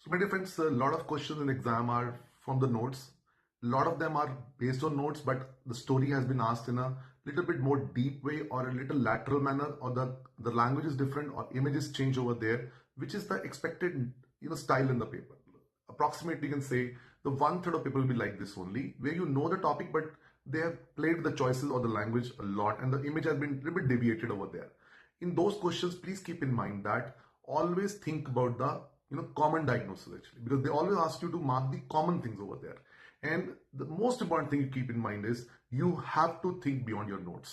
So my dear friends, a lot of questions in the exam are from the notes. A lot of them are based on notes, but the story has been asked in a little bit more deep way or a little lateral manner, or the language is different or images change over there, which is the expected style in the paper. Approximately you can say the 1/3 of people will be like this only, where you know the topic, but they have played with the choices or the language a lot and the image has been a little bit deviated over there. In those questions, please keep in mind that always think about the common diagnosis actually, because they always ask you to mark the common things over there. And the most important thing you keep in mind is you have to think beyond your notes.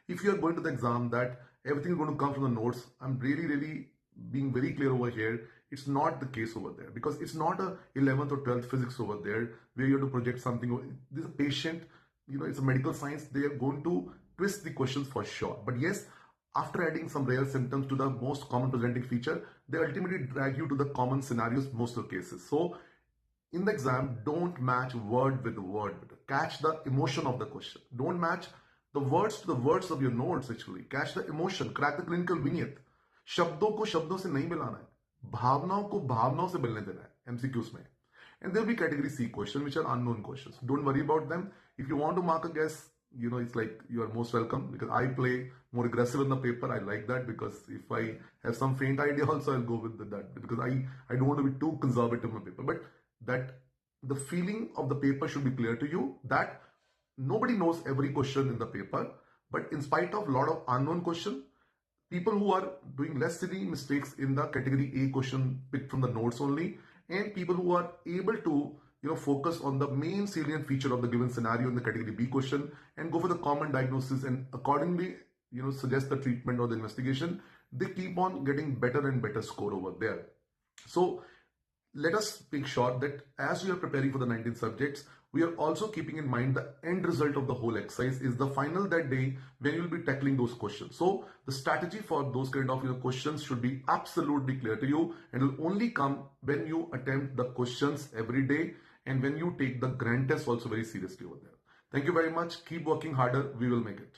If you are going to the exam that everything is going to come from the notes, I'm really being very clear over here. It's not the case over there, because it's not a 11th or 12th physics over there where you have to project something. This is a patient, it's a medical science. They are going to twist the questions for sure. But yes, after adding some rare symptoms to the most common presenting feature, they ultimately drag you to the common scenarios most of the cases. So in the exam, don't match word with word. Catch the emotion of the question. Don't match the words to the words of your notes actually. Catch the emotion, crack the clinical vignette. शब्दों को शब्दों से नहीं मिलाना है, भावनाओं को भावनाओं से मिलने देना है MCQs में. And there will be category C questions, which are unknown questions. Don't worry about them. If you want to mark a guess, it's like you are most welcome, because I play more aggressive in the paper. I like that, because if I have some faint idea also, I'll go with that, because I don't want to be too conservative in the paper. But that the feeling of the paper should be clear to you, that nobody knows every question in the paper, but in spite of a lot of unknown questions, people who are doing less silly mistakes in the category A question picked from the notes only, and people who are able to focus on the main salient feature of the given scenario in the category B question and go for the common diagnosis and accordingly suggest the treatment or the investigation, they keep on getting better and better score over there. So let us make sure that as we are preparing for the 19 subjects, we are also keeping in mind the end result of the whole exercise is the final that day when you will be tackling those questions. So the strategy for those kind of questions should be absolutely clear to you, and will only come when you attempt the questions every day and when you take the grand test also very seriously over there. Thank you very much. Keep working harder. We will make it.